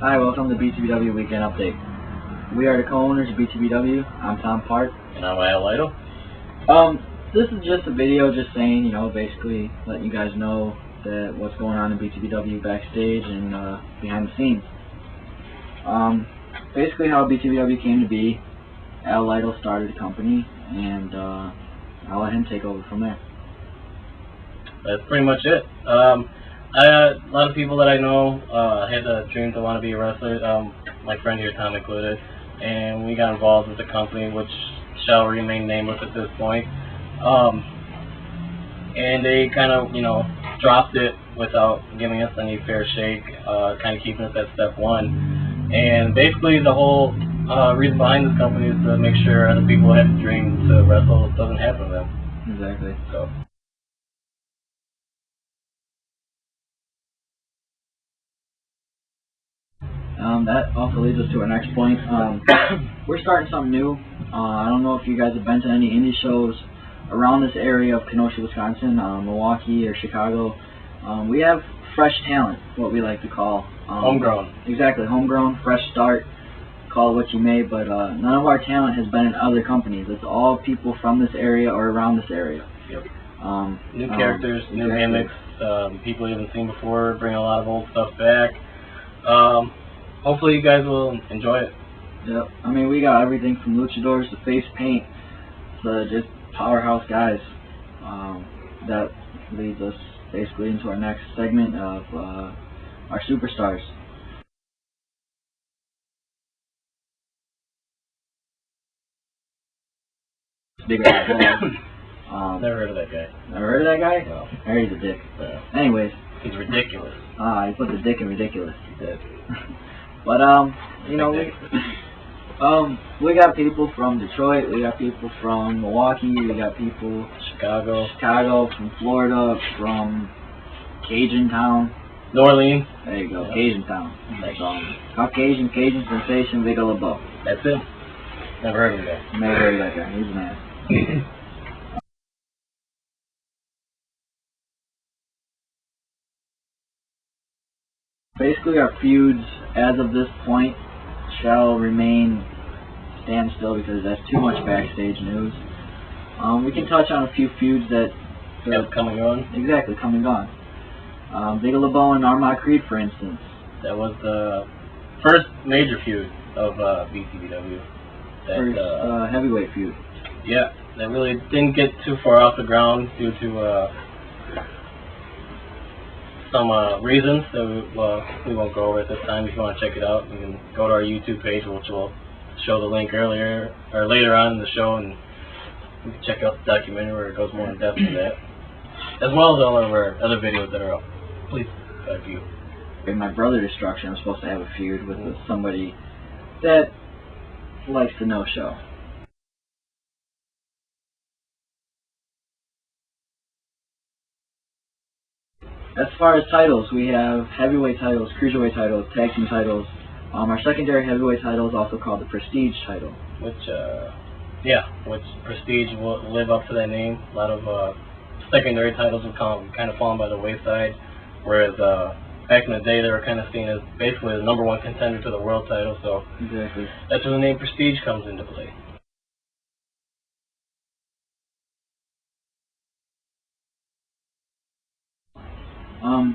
Hi, welcome to BtBW Weekend Update. We are the co-owners of BtBW. I'm Tom Park. And I'm Al Lytle. This is just a video just saying, basically letting you guys know that what's going on in BtBW backstage and behind the scenes. Basically how BtBW came to be, Al Lytle started the company, and I'll let him take over from there. That's pretty much it. A lot of people that I know had a dream to want to be a wrestler, my friend here, Tom included, and we got involved with the company, which shall remain nameless at this point. And they kind of, dropped it without giving us any fair shake, kind of keeping us at step one. And basically the whole reason behind this company is to make sure other people who have the dream to wrestle doesn't happen to them. Exactly. So. That also leads us to our next point. We're starting something new. I don't know if you guys have been to any indie shows around this area of Kenosha, Wisconsin, Milwaukee, or Chicago. We have fresh talent, what we like to call. Homegrown. Exactly, homegrown, fresh start, call it what you may, but none of our talent has been in other companies. It's all people from this area or around this area. Yep. New characters, new gimmicks, people you haven't seen before, bring a lot of old stuff back. Hopefully you guys will enjoy it. Yep. I mean, we got everything from luchadors to face paint to just powerhouse guys. That leads us basically into our next segment of our superstars. Big Never heard of that guy. Never heard of that guy? No. I heard he's a dick. Yeah. Anyways. He's ridiculous. He put the dick in ridiculous. He did. But, we got people from Detroit, we got people from Milwaukee, we got people Chicago, from Florida, from Cajun Town. New Orleans. There you go, Yep. Cajun Town. Caucasian, Cajun Sensation, Big LeBeau. That's it. Never heard of him. Never heard of that guy. He's an ass. Basically, our feuds, as of this point, shall remain standstill because that's too much backstage news. We can touch on a few feuds that have come and gone. Exactly, come and gone. Big LeBeau and Armagh Creed, for instance. That was the first major feud of BtBW. First heavyweight feud. Yeah, that really didn't get too far off the ground due to some reasons that we won't go over at this time. If you want to check it out, you can go to our YouTube page, which will show the link later on in the show, and you can check out the documentary where it goes more in depth to that, as well as all of our other videos that are up. Please view. In my Brother Destruction, I'm supposed to have a feud with somebody that likes to no-show. As far as titles, we have heavyweight titles, cruiserweight titles, tag team titles. Our secondary heavyweight title is also called the Prestige title. Which Prestige will live up to that name. A lot of secondary titles have kind of fallen by the wayside, whereas back in the day they were kind of seen as basically the number one contender to the world title. So exactly. That's where the name Prestige comes into play.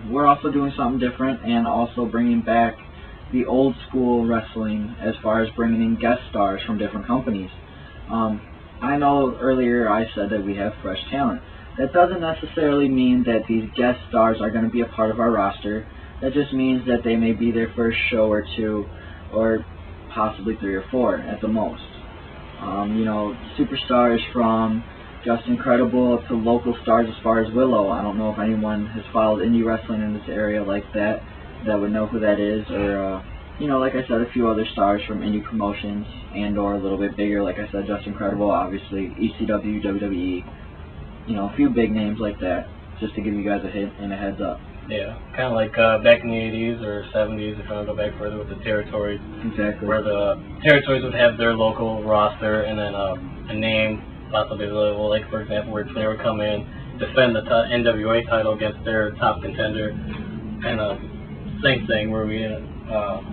We're also doing something different and also bringing back the old school wrestling as far as bringing in guest stars from different companies. I know earlier I said that we have fresh talent. That doesn't necessarily mean that these guest stars are going to be a part of our roster. That just means that they may be there for a show or two, or possibly 3 or 4 at the most. Superstars from just Incredible up to local stars as far as Willow. I don't know if anyone has followed indie wrestling in this area like that would know who that is, or like I said, a few other stars from indie promotions and or a little bit bigger, like I said, just Incredible, obviously, ECW, WWE, a few big names like that, just to give you guys a hint and a heads up. Yeah, kind of like back in the 80s or 70s, if you want to go back further with the territories. Exactly. Where the territories would have their local roster and then a name, possibly like for example, where Flair would come in, defend the NWA title against their top contender, and same thing where we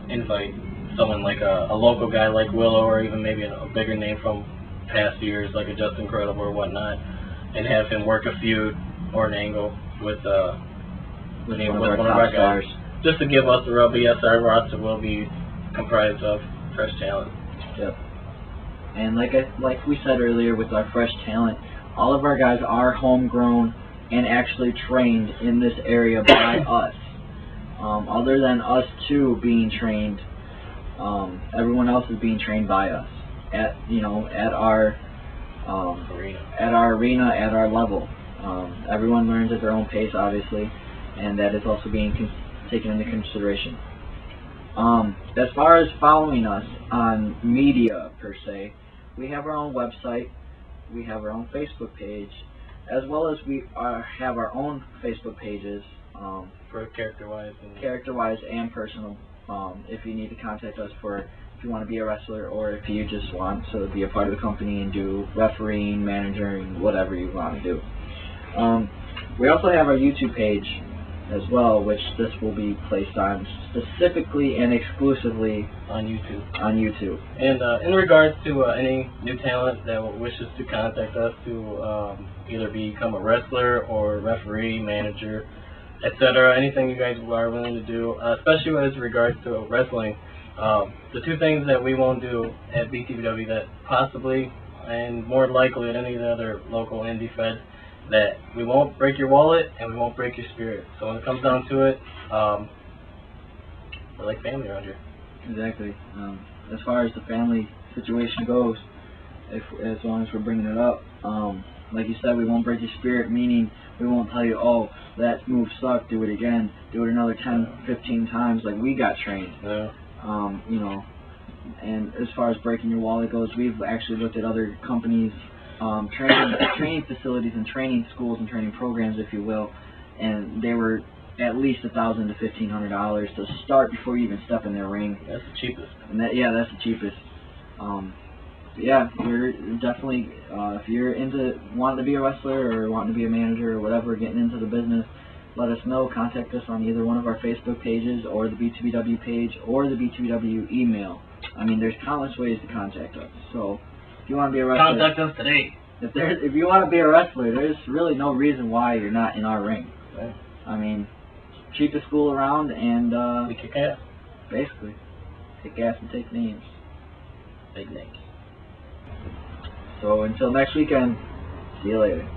invite someone like a local guy like Willow, or even maybe a bigger name from past years like a Just Incredible or whatnot, and have him work a feud or an angle with one of our guys, just to give us the rub. Yes, our roster will be comprised of fresh talent. Yep. And like we said earlier, with our fresh talent, all of our guys are homegrown and actually trained in this area by us. Other than us two being trained, everyone else is being trained by us at our arena, at our level. Everyone learns at their own pace, obviously, and that is also being taken into consideration. As far as following us on media per se, we have our own website, we have our own Facebook page, as well as we have our own Facebook pages for character-wise and personal. If you need to contact us if you want to be a wrestler, or if you just want to be a part of the company and do refereeing, managing, whatever you want to do. We also have our YouTube page as well, which this will be placed on specifically and exclusively on YouTube. And in regards to any new talent that wishes to contact us to either become a wrestler or referee, manager, etc., anything you guys are willing to do, especially as regards to wrestling, the two things that we won't do at BtBW that possibly and more likely at any of the other local indie feds, that we won't break your wallet and we won't break your spirit. So when it comes down to it, we're like family around here. Exactly. As far as the family situation goes, as long as we're bringing it up, like you said, we won't break your spirit, meaning we won't tell you, oh, that move sucked, do it again, do it another 10, 15 times like we got trained. Yeah. And as far as breaking your wallet goes, we've actually looked at other companies, training facilities and training schools and training programs, if you will, and they were at least $1,000 to $1,500 to start before you even step in their ring. That's the cheapest. And that's the cheapest. Yeah, you're definitely, if you're into wanting to be a wrestler or wanting to be a manager or whatever, getting into the business, let us know. Contact us on either one of our Facebook pages or the BtBW page or the BtBW email. I mean, there's countless ways to contact us. So if you want to be a wrestler, contact us today. If you want to be a wrestler, there's really no reason why you're not in our ring. Right. I mean, cheapest school around, and we kick ass. Basically, kick ass and take names. Big names. So until next weekend, see you later.